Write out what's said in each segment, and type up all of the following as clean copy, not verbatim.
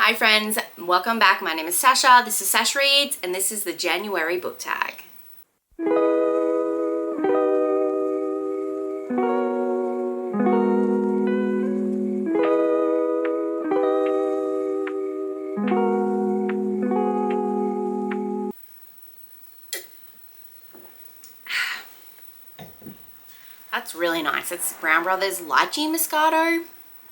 Hi friends, welcome back. My name is Sasha, this is Sash Reads, and this is the January book tag. That's really nice. It's Brown Brothers Lychee Moscato.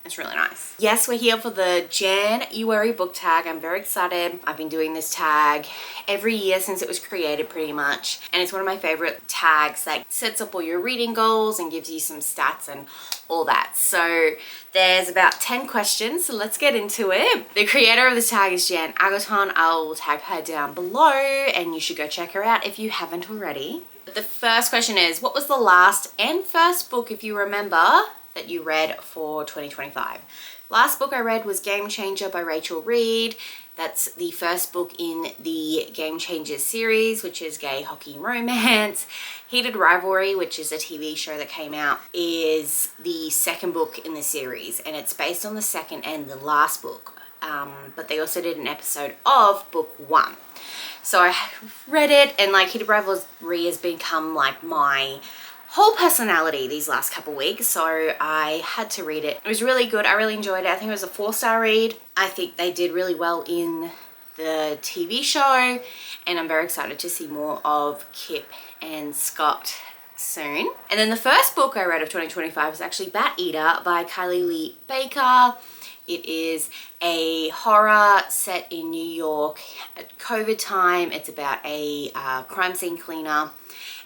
It's really nice. Yes, we're here for the JAN-uary Book Tag. I'm very excited. I've been doing this tag every year since it was created pretty much. And it's one of my favorite tags that sets up all your reading goals and gives you some stats and all that. So there's about 10 questions, so let's get into it. The creator of this tag is Jan Agaton. I'll tag her down below and you should go check her out if you haven't already. The first question is, what was the last and first book, if you remember, that you read for 2025? Last book I read was Game Changer by Rachel Reed. That's the first book in the Game Changers series, which is gay hockey romance. Heated Rivalry, which is a TV show that came out, is the second book in the series, and it's based on the second and the last book. But they also did an episode of book one. So I read it, and like Heated Rivalry has become like my whole personality these last couple weeks, so I had to read it. It was really good. I really enjoyed it. I think it was a 4-star read. I think they did really well in the TV show, and I'm very excited to see more of Kip and Scott soon. And then the first book I read of 2025 was actually Bat Eater by Kylie Lee Baker. It is a horror set in New York at COVID time. It's about a crime scene cleaner,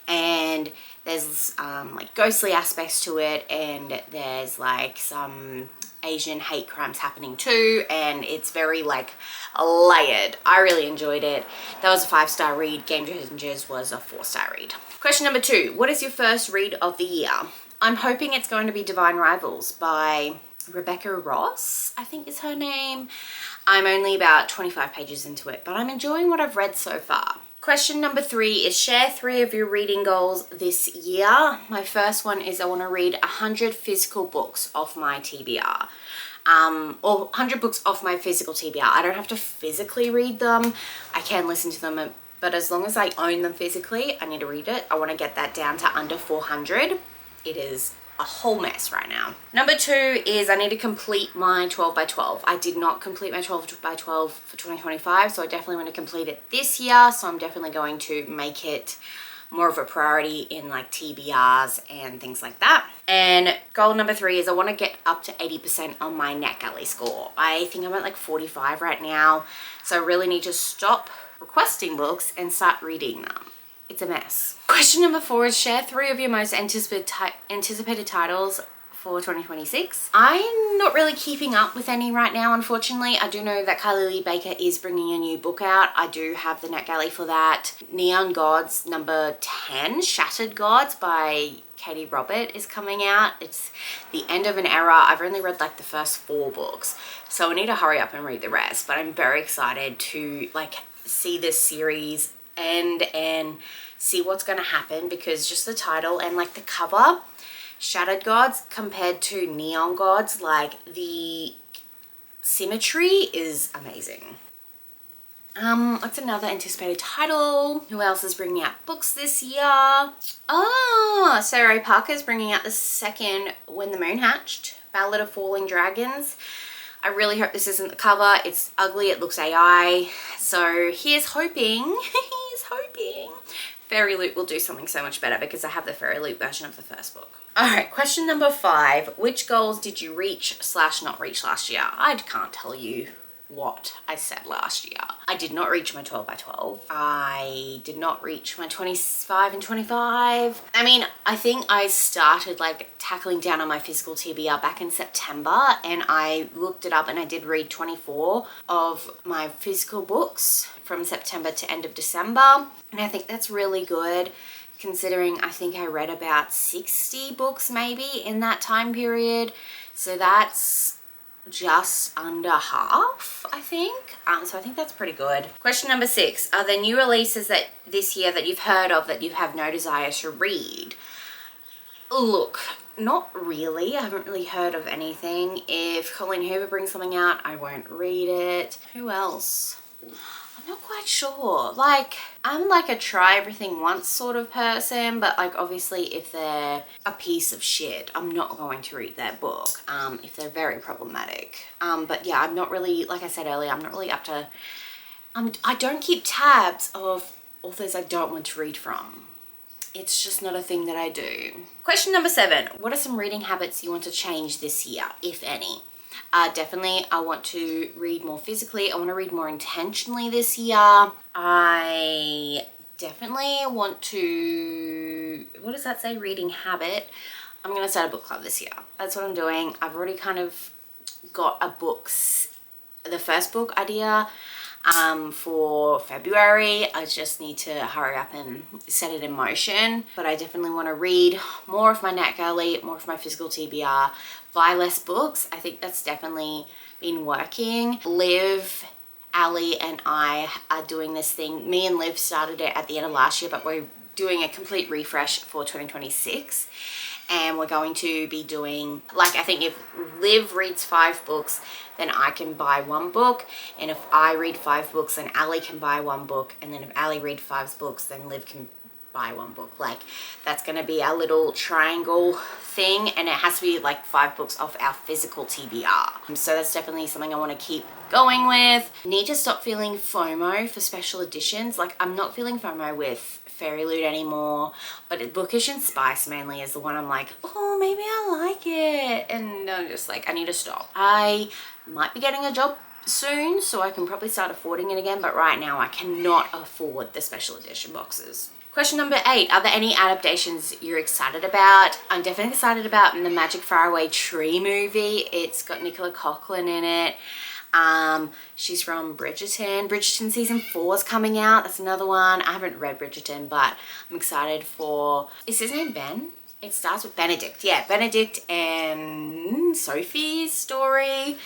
and there's like ghostly aspects to it, and there's like some Asian hate crimes happening too, and it's very like layered. I really enjoyed it. That was a 5-star read. Game Changers was a 4-star read. Question number 2, what is your first read of the year? I'm hoping it's going to be Divine Rivals by Rebecca Ross, I think is her name. I'm only about 25 pages into it, but I'm enjoying what I've read so far. Question number 3 is share 3 of your reading goals this year. My first one is I want to read 100 physical books off my TBR. Or 100 books off my physical TBR. I don't have to physically read them. I can listen to them, but as long as I own them physically, I need to read it. I want to get that down to under 400. It is a whole mess right now. Number 2 is I need to complete my 12 by 12. I did not complete my 12 by 12 for 2025, so I definitely want to complete it this year. So I'm definitely going to make it more of a priority in like TBRs and things like that. And goal number 3 is I want to get up to 80% on my NetGalley score. I think I'm at like 45 right now, so I really need to stop requesting books and start reading them. It's a mess. Question number 4 is share 3 of your most anticipated titles for 2026. I'm not really keeping up with any right now, unfortunately. I do know that Kylie Lee Baker is bringing a new book out. I do have the NetGalley for that. Neon Gods number 10, Shattered Gods by Katie Robert is coming out. It's the end of an era. I've only read like the first 4 books, so I need to hurry up and read the rest, but I'm very excited to like see this series end and see what's going to happen, because just the title and like the cover, Shattered Gods compared to Neon Gods, like the symmetry is amazing. What's another anticipated title? Who else is bringing out books this year? Oh, Sarah Ray Parker's bringing out the second When the Moon Hatched, Ballad of Falling Dragons. I really hope this isn't the cover. It's ugly, it looks AI. So here's hoping, Fairy Loot will do something so much better, because I have the Fairy Loot version of the first book. All right, question number 5. Which goals did you reach / not reach last year? I can't tell you what I said last year. I did not reach my 12 by 12. I did not reach my 25 and 25. I mean, I think I started like tackling down on my physical TBR back in September, and I looked it up and I did read 24 of my physical books from September to end of December. And I think that's really good, considering I think I read about 60 books maybe in that time period. So that's just under half, I think. So I think that's pretty good. Question number 6. Are there new releases that this year that you've heard of that you have no desire to read? Look, Not really. I haven't really heard of anything. If Colleen Hoover brings something out, I won't read it. Who else? I'm not quite sure. Like, I'm like a try everything once sort of person, but like obviously if they're a piece of shit, I'm not going to read their book, if they're very problematic. But yeah, I'm not really, like I said earlier, I'm not really up to, I don't keep tabs of authors I don't want to read from. It's just not a thing that I do. Question number 7. What are some reading habits you want to change this year, if any? Definitely, I want to read more physically. I want to read more intentionally this year. I definitely want to, what does that say? Reading habit. I'm going to start a book club this year. That's what I'm doing. I've already kind of got the first book idea for February. I just need to hurry up and set it in motion. But I definitely want to read more of my NetGirly, more of my physical TBR, buy less books. I think that's definitely been working. Liv, Ali, and I are doing this thing. Me and Liv started it at the end of last year, but we're doing a complete refresh for 2026. And we're going to be doing, like, I think if Liv reads 5 books, then I can buy 1 book. And if I read 5 books, then Ali can buy 1 book. And then if Ali reads 5 books, then Liv can buy 1 book. Like, that's going to be our little triangle thing. And it has to be like 5 books off our physical TBR. So that's definitely something I want to keep going with. Need to stop feeling FOMO for special editions. Like, I'm not feeling FOMO with Fairy Loot anymore, but Bookish and Spice mainly is the one I'm like, oh, maybe I like it. And I'm just like, I need to stop. I might be getting a job soon, so I can probably start affording it again, but right now I cannot afford the special edition boxes. Question number 8, are there any adaptations you're excited about? I'm definitely excited about the Magic Faraway Tree movie. It's got Nicola Coughlan in it. She's from Bridgerton. Bridgerton season 4 is coming out. That's another one. I haven't read Bridgerton, but I'm excited for, is his name Ben? It starts with Benedict. Yeah, Benedict and Sophie's story.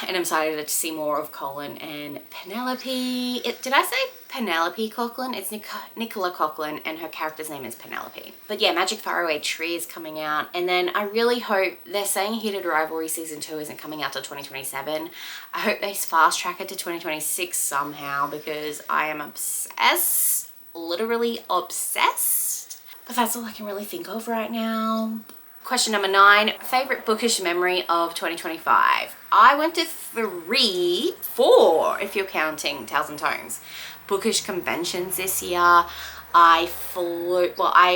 And I'm excited to see more of Colin and Penelope. Did I say Penelope Coughlan? It's Nicola Coughlan, and her character's name is Penelope. But yeah, Magic Faraway Tree is coming out. And then I really hope, they're saying Heated Rivalry Season 2 isn't coming out till 2027. I hope they fast track it to 2026 somehow, because I am obsessed. Literally obsessed. But that's all I can really think of right now. Question number 9, favorite bookish memory of 2025. I went to 4, if you're counting Tales and Tones, bookish conventions this year. I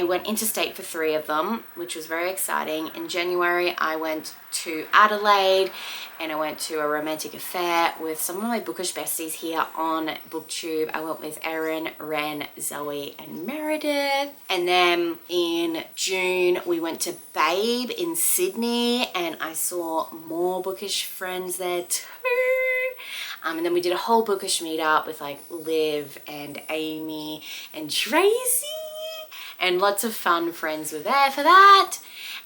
went interstate for 3 of them, which was very exciting. In January, I went to Adelaide, and I went to a romantic affair with some of my bookish besties here on BookTube. I went with Erin, Ren, Zoe, and Meredith. And then in June, we went to Babe in Sydney, and I saw more bookish friends there too. And then we did a whole bookish meetup with like Liv and Amy and Tracy, and lots of fun friends were there for that.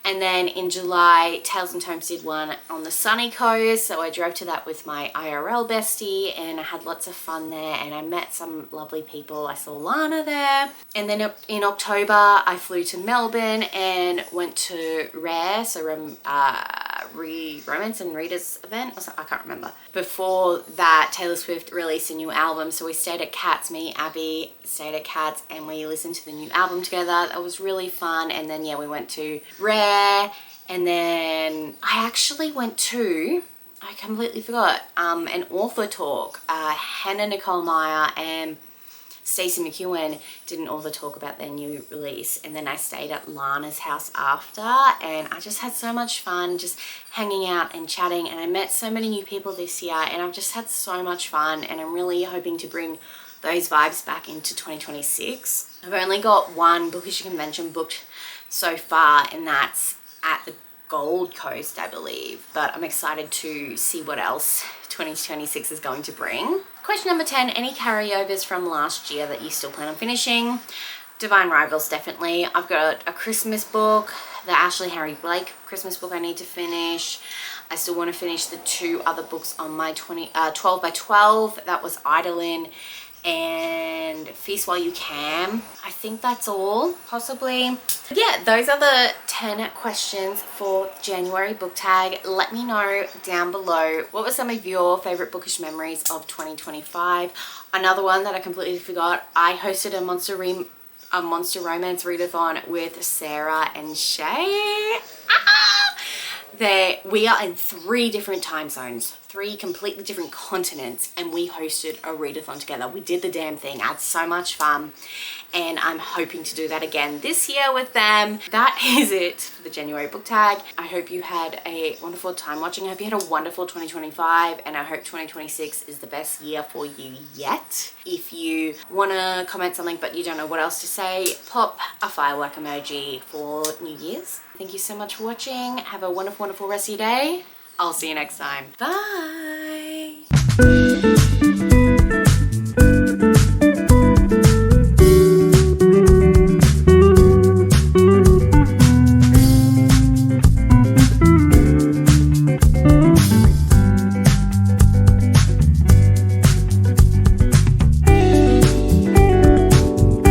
And then in July, Tales and Tomes did one on the sunny coast, so I drove to that with my IRL bestie, and I had lots of fun there, and I met some lovely people. I saw Lana there. And then in October, I flew to Melbourne and went to Rare, so Romance and Readers event or something, I can't remember. Before that, Taylor Swift released a new album, so we stayed at Kat's. Me, Abby stayed at Kat's, and we listened to the new album together. That was really fun. And then yeah, we went to Rare, and then I actually went to, I completely forgot, an author talk. Hannah Nicole Meyer and Stacey McEwen did an author talk about their new release, and then I stayed at Lana's house after, and I just had so much fun just hanging out and chatting, and I met so many new people this year, and I've just had so much fun, and I'm really hoping to bring those vibes back into 2026. I've only got 1 bookish convention booked so far, and that's at the Gold Coast, I believe, but I'm excited to see what else 2026 is going to bring. Question number 10, any carryovers from last year that you still plan on finishing? Divine Rivals, definitely. I've got a Christmas book, the Ashley Harry Blake Christmas book I need to finish. I still want to finish the 2 other books on my 12 by 12. That was Idolin and feast while you can. I think that's all, possibly. But yeah, those are the 10 questions for January book tag. Let me know down below what were some of your favorite bookish memories of 2025. Another one that I completely forgot, I hosted a Monster Romance readathon with Sarah and Shay. We are in 3 different time zones, 3 completely different continents, and we hosted a readathon together. We did the damn thing. I had so much fun, and I'm hoping to do that again this year with them. That is it for the January book tag. I hope you had a wonderful time watching. I hope you had a wonderful 2025, and I hope 2026 is the best year for you yet. If you want to comment something but you don't know what else to say, pop a firework emoji for New Year's. Thank you so much for watching. Have a wonderful, wonderful rest of your day. I'll see you next time. Bye.